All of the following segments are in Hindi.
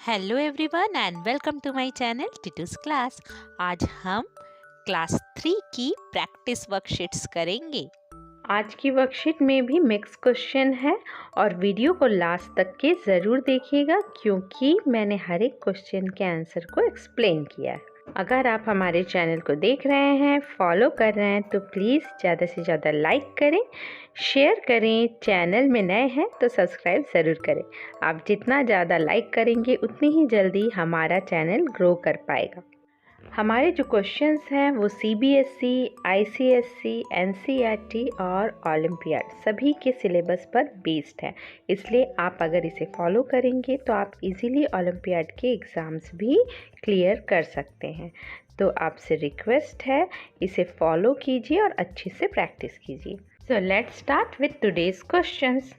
Hello everyone and welcome to my channel Titus class. आज हम क्लास 3 की प्रैक्टिस वर्कशीट्स करेंगे। आज की वर्कशीट में भी मिक्स क्वेश्चन है और वीडियो को लास्ट तक के ज़रूर देखिएगा क्योंकि मैंने हर एक क्वेश्चन के आंसर को एक्सप्लेन किया है। अगर आप हमारे चैनल को देख रहे हैं, फॉलो कर रहे हैं तो प्लीज़ ज़्यादा से ज़्यादा लाइक करें, शेयर करें। चैनल में नए हैं तो सब्सक्राइब ज़रूर करें। आप जितना ज़्यादा लाइक करेंगे उतनी ही जल्दी हमारा चैनल ग्रो कर पाएगा। हमारे जो क्वेश्चंस हैं वो सीबीएसई, आईसीएसई, एनसीईआरटी और ओलंपियाड सभी के सिलेबस पर बेस्ड है। इसलिए आप अगर इसे फॉलो करेंगे तो आप इजीली ओलंपियाड के एग्ज़ाम्स भी क्लियर कर सकते हैं। तो आपसे रिक्वेस्ट है, इसे फॉलो कीजिए और अच्छे से प्रैक्टिस कीजिए। So let's start with today's questions.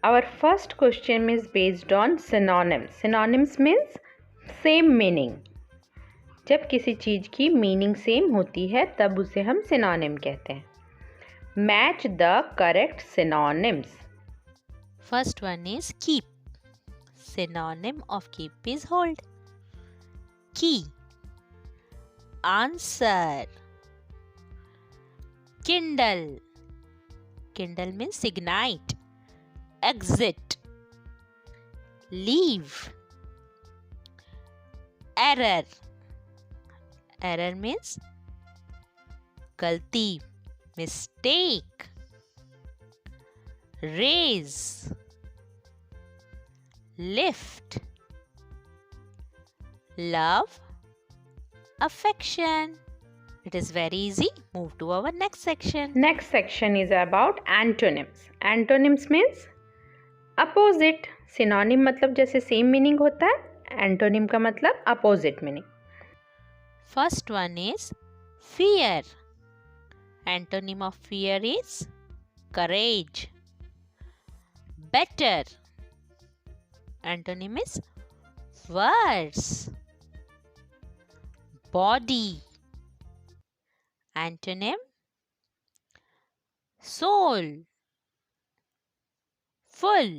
Our first question is based on synonyms. Synonyms means same meaning. जब किसी चीज़ की मीनिंग सेम होती है तब उसे हम सिनोनिम कहते हैं। Match the correct synonyms. First one is keep. Synonym of keep is hold. Key, answer. Kindle, kindle means ignite. Exit, leave. Error, error means गलती, mistake. Raise, lift. Love, affection. It is very easy. Move to our next section. Next section is about antonyms. Antonyms means opposite. Synonym मतलब जैसे सेम मीनिंग होता है, एंटोनिम का मतलब opposite meaning. First one is fear. Antonym of fear is courage. Better. Antonym is worse. Body. Antonym soul. Full.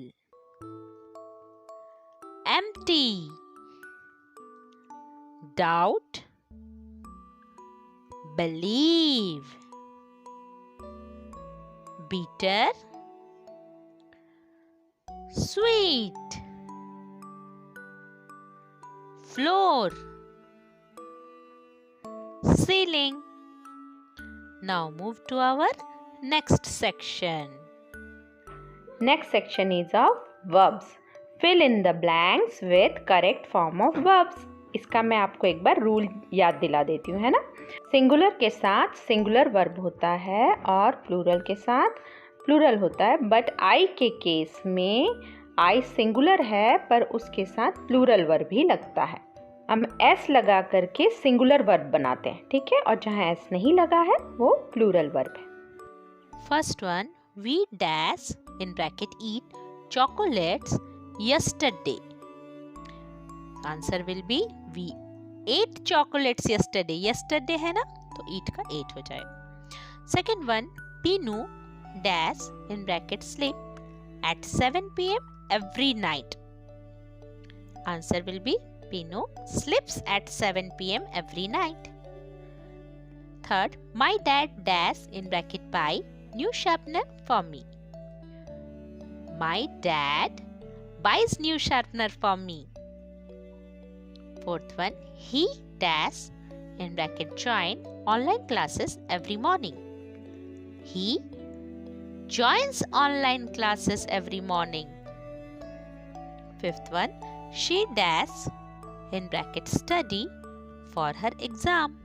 Empty. Doubt. Believe. Bitter. Sweet. Floor. Ceiling. Now move to our next section. Next section is of verbs. Fill in the blanks with correct form of verbs. इसका मैं आपको एक बार रूल याद दिला देती हूँ, है ना। सिंगुलर के साथ सिंगुलर वर्ब होता है और प्लूरल के साथ प्लूरल होता है, बट आई के केस में आई सिंगुलर है पर उसके साथ प्लूरल वर्ब भी लगता है। हम एस लगा करके सिंगुलर वर्ब बनाते हैं, ठीक है, और जहाँ एस नहीं लगा है वो प्लूरल वर्ब है। First one, we dash in bracket eat chocolates yesterday. Answer will be we ate chocolates yesterday. Yesterday है ना, तो eat का 8 हो जाएगा. Second one, Pinu dash in bracket sleep at 7 p.m. every night. Answer will be Pinu sleeps at 7 p.m. every night. Third, my dad dash in bracket buy new sharpener for me. My dad buys new sharpener for me. Fourth one, he dash in bracket join online classes every morning. He joins online classes every morning. Fifth one, she dash in bracket study for her exam.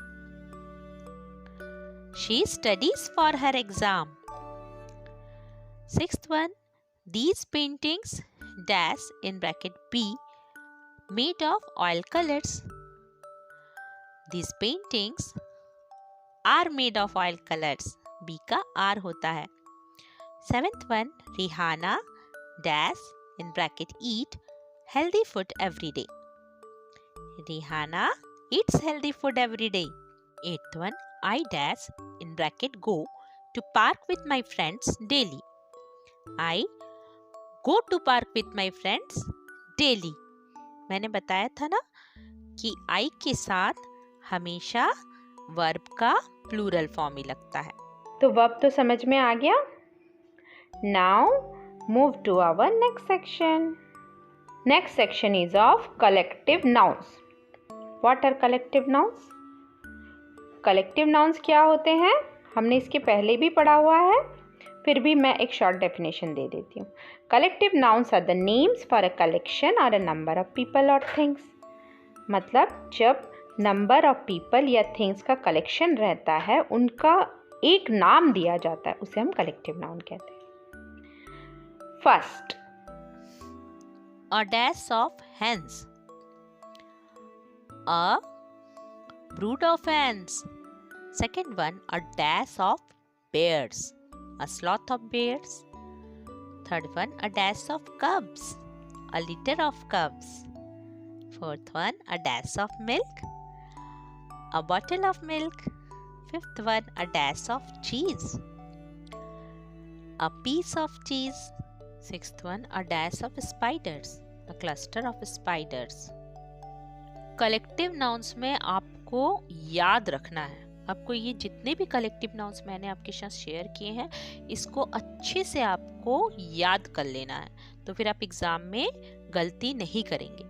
She studies for her exam. Sixth one, these paintings dash in bracket B made of oil colors. These paintings are made of oil colors. B का R होता है. Seventh one, Rihanna dash in bracket eat healthy food every day. Rihanna eats healthy food every day. Eighth one, I dash in bracket go to park with my friends daily. I go to park with my friends daily. मैंने बताया था ना कि I के साथ हमेशा वर्ब का प्लूरल फॉर्म ही लगता है। तो वर्ब तो समझ में आ गया। Now move to our next section. Next section is of collective nouns. What are collective nouns? Collective nouns क्या होते हैं हमने इसके पहले भी पढ़ा हुआ है, फिर भी मैं एक शॉर्ट डेफिनेशन दे देती हूँ। Collective nouns are the names for a collection or a number of people or things. मतलब जब नंबर ऑफ पीपल या थिंग्स का कलेक्शन रहता है, उनका एक नाम दिया जाता है, उसे हम कलेक्टिव नाउन कहते हैं। First, A dash of hens. A brood of hens. Second one, a dash of bears. A sloth of bears. Third one, a dash of cubs. A litter of cubs. Fourth one, a dash of milk. A bottle of milk. Fifth one, a dash of cheese. A piece of cheese. Sixth one, a dash of spiders. A cluster of spiders. Collective nouns में आपको याद रखना है, आपको ये जितने भी कलेक्टिव नाउन्स मैंने आपके साथ शेयर किए हैं, इसको अच्छे से आपको याद कर लेना है, तो फिर आप एग्जाम में गलती नहीं करेंगे।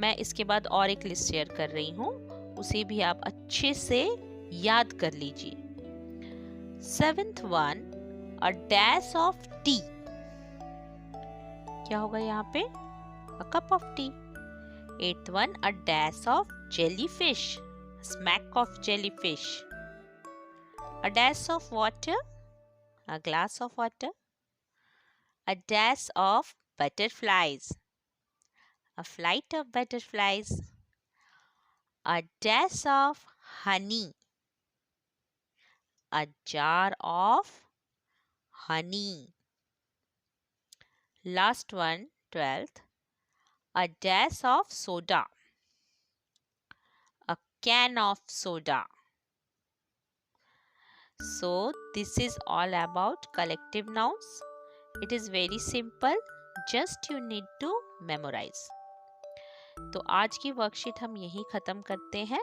मैं इसके बाद और एक लिस्ट शेयर कर रही हूँ, उसे भी आप अच्छे से याद कर लीजिए। 7th one, a dash of tea. क्या होगा यहाँ पे? A cup of tea. 8th one, a dash of jellyfish. A smack of jellyfish. A dash of water. A glass of water. A dash of butterflies. A flight of butterflies. A dash of honey. A jar of honey. Last one, 12th, a dash of soda. A can of soda. So this is all about collective nouns. It is very simple. Just you need to memorize. तो आज की वर्कशीट हम यहीं ख़त्म करते हैं।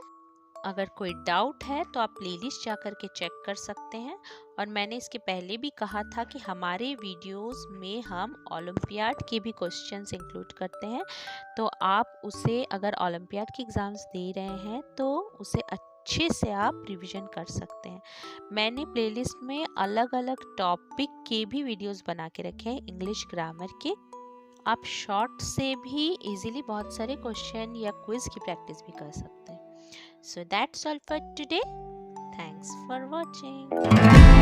अगर कोई डाउट है तो आप प्लेलिस्ट जा कर के चेक कर सकते हैं, और मैंने इसके पहले भी कहा था कि हमारे वीडियोस में हम ओलंपियाड के भी क्वेश्चंस इंक्लूड करते हैं, तो आप उसे अगर ओलंपियाड के एग्ज़ाम्स दे रहे हैं तो उसे अच्छे से आप रिवीजन कर सकते हैं। मैंने प्लेलिस्ट में अलग अलग टॉपिक के भी वीडियोस बना के रखे हैं इंग्लिश ग्रामर के। आप शॉर्ट से भी इजीली बहुत सारे क्वेश्चन या क्विज की प्रैक्टिस भी कर सकते हैं। So that's all for today. Thanks for watching.